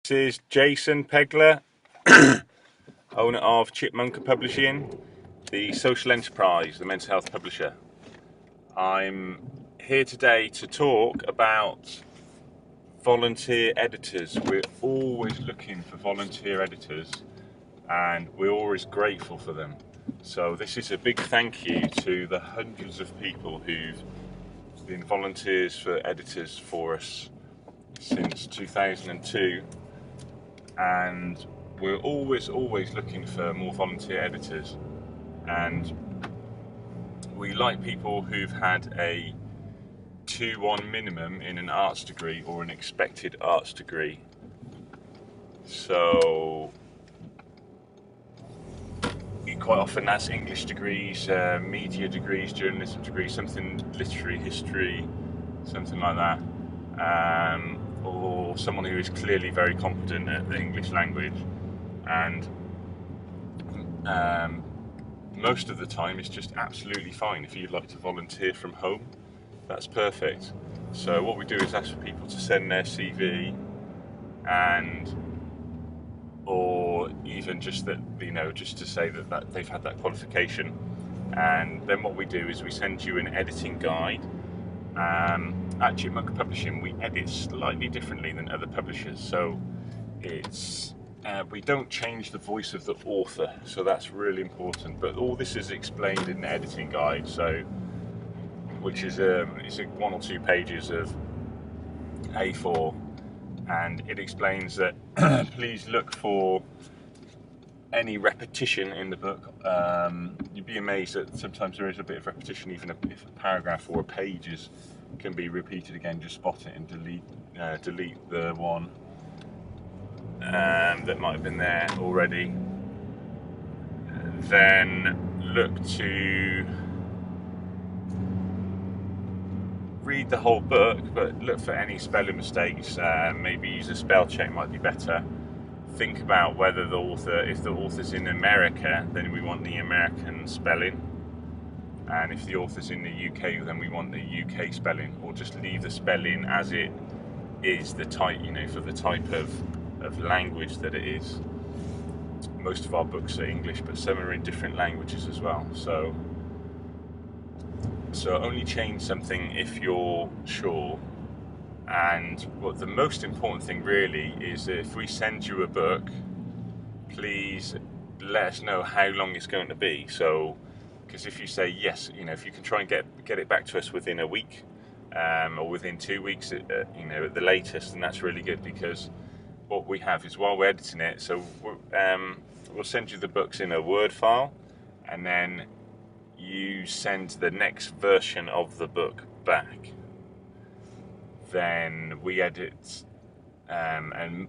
This is Jason Pegler, owner of Chipmunka Publishing, the social enterprise, the mental health publisher. I'm here today to talk about volunteer editors. We're always looking for volunteer editors and we're always grateful for them. So this is a big thank you to the hundreds of people who've been volunteers for editors for us since 2002. And we're always looking for more volunteer editors, and we like people who've had a 2-1 minimum in an arts degree or an expected arts degree. So quite often that's English degrees, media degrees, journalism degrees, something literary, history, something like that. Or someone who is clearly very competent at the English language, and most of the time it's just absolutely fine. If you'd like to volunteer from home, that's perfect. So what we do is ask for people to send their CV, and or even just that, just to say that they've had that qualification, and then what we do is we send you an editing guide. At Chipmunka Publishing, we edit slightly differently than other publishers, so it's we don't change the voice of the author, so that's really important. But all this is explained in the editing guide, so which is it's 1 or 2 pages of A4, and it explains that please look for any repetition in the book. You'd be amazed that sometimes there is a bit of repetition, even if a paragraph or a page can be repeated again. Just spot it and delete the one that might have been there already. Then look to read the whole book, but look for any spelling mistakes. Maybe use a spell check, might be better. Think about whether if the author's in America, then we want the American spelling, and if the author's in the UK, then we want the UK spelling, or just leave the spelling as it is, the type, for the type of language that it is. Most of our books are English, but some are in different languages as well. So only change something if you're sure. And what the most important thing really is that if we send you a book, please let us know how long it's going to be. So, because if you say yes, if you can try and get it back to us within a week, or within 2 weeks, at the latest, then that's really good. Because what we have is, while we're editing it, so we'll send you the books in a Word file, and then you send the next version of the book back. Then we edit, and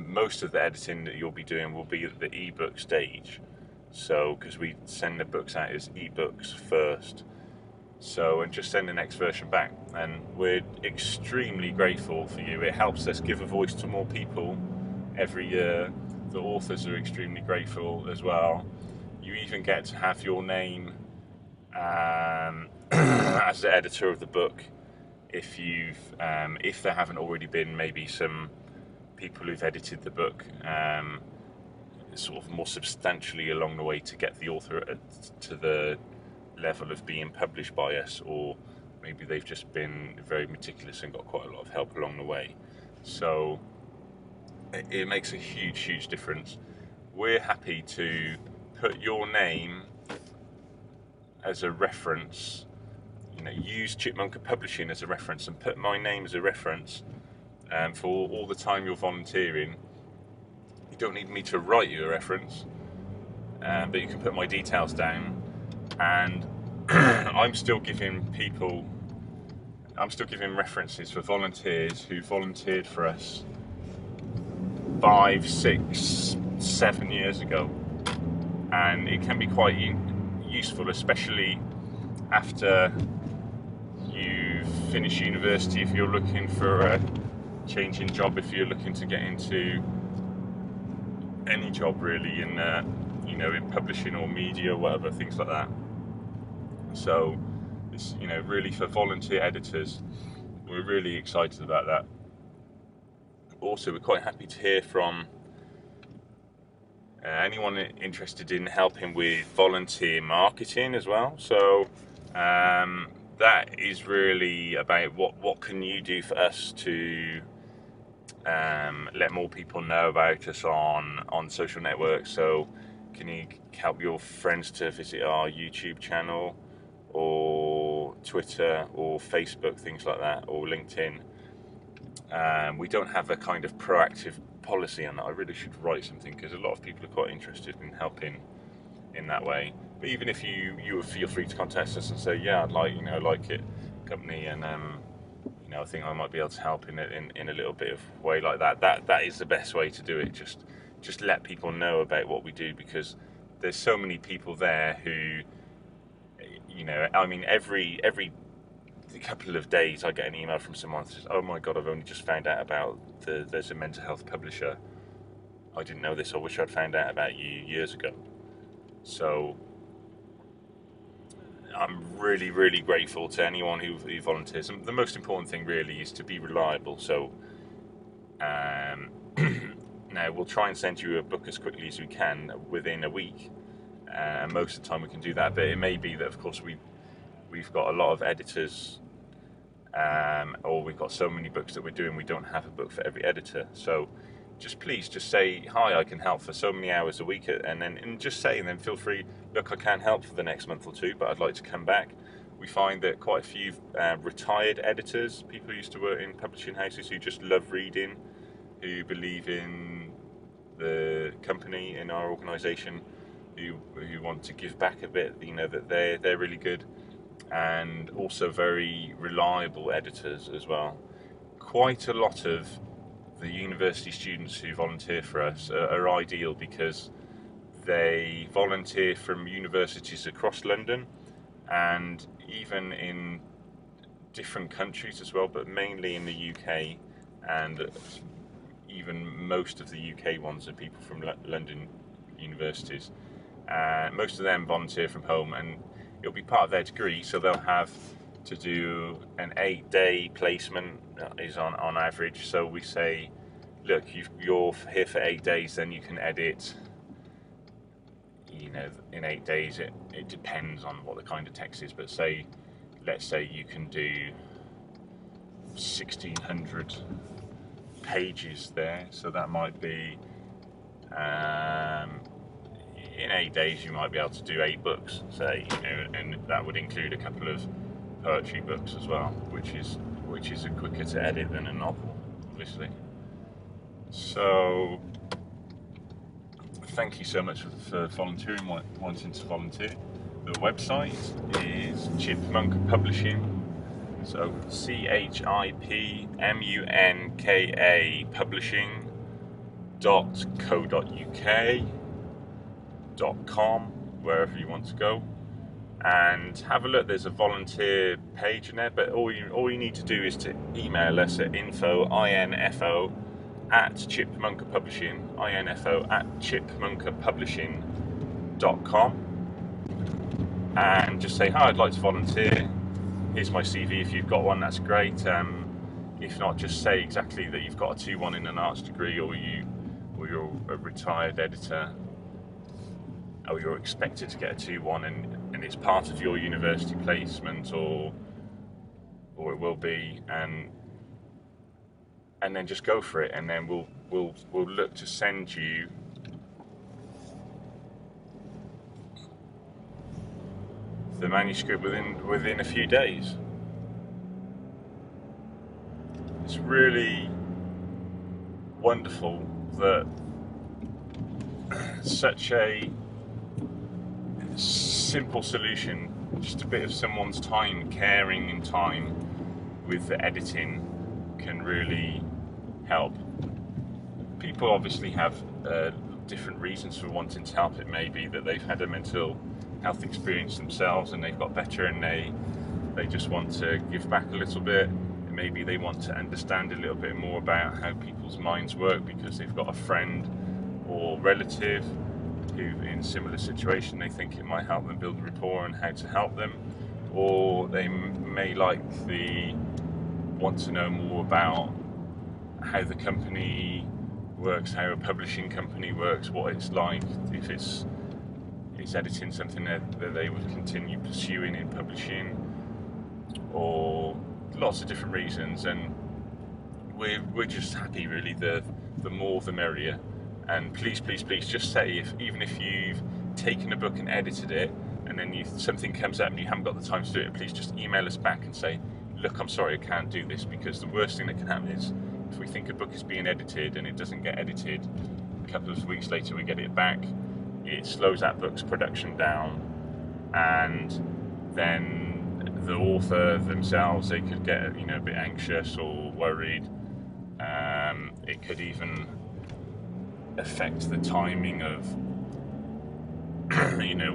most of the editing that you'll be doing will be at the ebook stage. So, because we send the books out as ebooks first, and just send the next version back. And we're extremely grateful for you. It helps us give a voice to more people every year. The authors are extremely grateful as well. You even get to have your name as the editor of the book. If there haven't already been maybe some people who've edited the book sort of more substantially along the way to get the author to the level of being published by us, or maybe they've just been very meticulous and got quite a lot of help along the way. So it makes a huge difference. We're happy to put your name as a reference. Use Chipmunka Publishing as a reference, and put my name as a reference for all the time you're volunteering. You don't need me to write you a reference, but you can put my details down, and I'm still giving references for volunteers who volunteered for us 5, 6, 7 years ago, and it can be quite useful, especially after you finish university, if you're looking for a change in job, if you're looking to get into any job really in in publishing or media or whatever, things like that. So it's really for volunteer editors, we're really excited about that. also we're quite happy to hear from anyone interested in helping with volunteer marketing as well. So that is really about what can you do for us to let more people know about us on social networks. So can you help your friends to visit our YouTube channel or Twitter or Facebook, things like that, or LinkedIn? We don't have a kind of proactive policy on that. I really should write something, because a lot of people are quite interested in helping in that way. But even if you would feel free to contact us and say, yeah, I'd like, like it company, and I think I might be able to help in a little bit of way like that. That is the best way to do it. Just let people know about what we do, because there's so many people there who, I mean, every couple of days I get an email from someone that says, oh my god, I've only just found out about there's a mental health publisher. I didn't know this. I wish I'd found out about you years ago. So I'm really, really grateful to anyone who volunteers. And the most important thing really is to be reliable. So now we'll try and send you a book as quickly as we can within a week. And most of the time we can do that. But it may be that, of course, we've got a lot of editors, or we've got so many books that we're doing, we don't have a book for every editor. So please say, hi, I can help for so many hours a week, and just say, and then feel free, look, I can't help for the next month or two, but I'd like to come back. We find that quite a few retired editors, people who used to work in publishing houses, who just love reading, who believe in the company, in our organisation, who want to give back a bit, that they're really good, and also very reliable editors as well. Quite a lot of the university students who volunteer for us are ideal, because they volunteer from universities across London and even in different countries as well, but mainly in the UK, and even most of the UK ones are people from London universities. Most of them volunteer from home, and it'll be part of their degree, so they'll have to do an 8-day placement is on average. So we say, look, you're here for 8 days, then you can edit, in 8 days, it depends on what the kind of text is, but let's say you can do 1,600 pages there, so that might be, in 8 days you might be able to do 8 books, say, and that would include a couple of poetry books as well, which is quicker to edit than a novel, obviously. So thank you so much for volunteering, wanting to volunteer. The website is Chipmunka Publishing, so CHIPMUNKA publishing.co.uk.com, wherever you want to go, and have a look. There's a volunteer page in there, but all you need to do is to email us at info@Chipmunka Publishing, info@chipmunkapublishing.com, and just say, hi, I'd like to volunteer. Here's my CV. If you've got one, that's great. If not, just say exactly that you've got a 2-1 in an arts degree, or you're a retired editor, or you're expected to get a 2-1, and it's part of your university placement, or it will be, and then just go for it, and then we'll look to send you the manuscript within a few days. It's really wonderful that such a simple solution, just a bit of someone's time, caring and time with the editing, can really help. People obviously have different reasons for wanting to help. It may be that they've had a mental health experience themselves and they've got better, and they just want to give back a little bit. Maybe they want to understand a little bit more about how people's minds work because they've got a friend or relative who in a similar situation, they think it might help them build a rapport and how to help them. Or they may want to know more about how the company works, how a publishing company works, what it's like, if it's editing something that they would continue pursuing in publishing, or lots of different reasons. And we're just happy, really. The more the merrier. And please just say, even if you've taken a book and edited it, and then something comes up and you haven't got the time to do it, please just email us back and say, look, I'm sorry, I can't do this. Because the worst thing that can happen is, if we think a book is being edited and it doesn't get edited, a couple of weeks later we get it back, it slows that book's production down, and then the author themselves, they could get a bit anxious or worried. It could even affect the timing of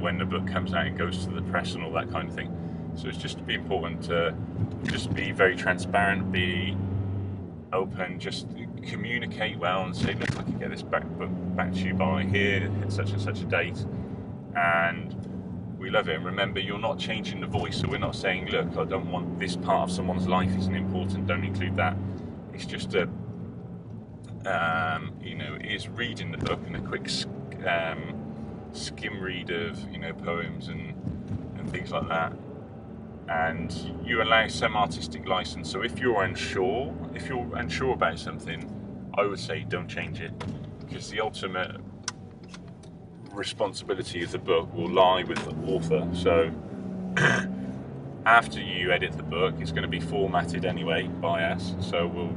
when the book comes out and goes to the press and all that kind of thing. So it's just important to just be very transparent, be open, just communicate well and say, look, I can get this book back to you by here at such and such a date, and we love it. And remember, you're not changing the voice, so we're not saying, look, I don't want this part of someone's life isn't important, don't include that. It's just a is reading the book and a quick skim read of poems and things like that. And you allow some artistic license. So if you're unsure about something, I would say don't change it, because the ultimate responsibility of the book will lie with the author. So after you edit the book, it's going to be formatted anyway by us, so we'll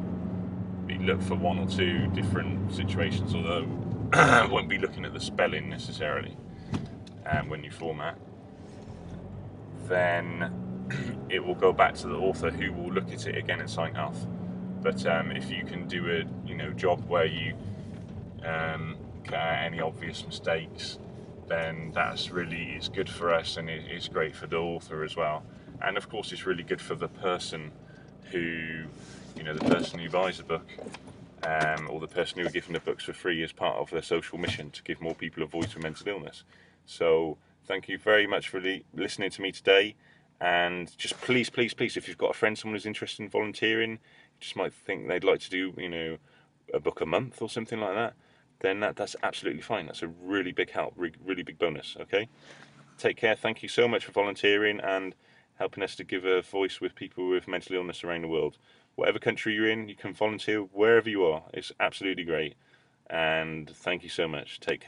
look for one or two different situations, although I won't be looking at the spelling necessarily when you format. Then it will go back to the author, who will look at it again and sign off. But if you can do a job where you cut out any obvious mistakes, then that's really is good for us, and it's great for the author as well. And of course, it's really good for the person who buys the book, or the person who are giving the books for free as part of their social mission to give more people a voice with mental illness. So thank you very much for listening to me today. And just please, if you've got a friend, someone who's interested in volunteering, just might think they'd like to do, a book a month or something like that, then that's absolutely fine. That's a really big help, really big bonus, okay? Take care. Thank you so much for volunteering and helping us to give a voice with people with mental illness around the world. Whatever country you're in, you can volunteer wherever you are. It's absolutely great. And thank you so much. Take care.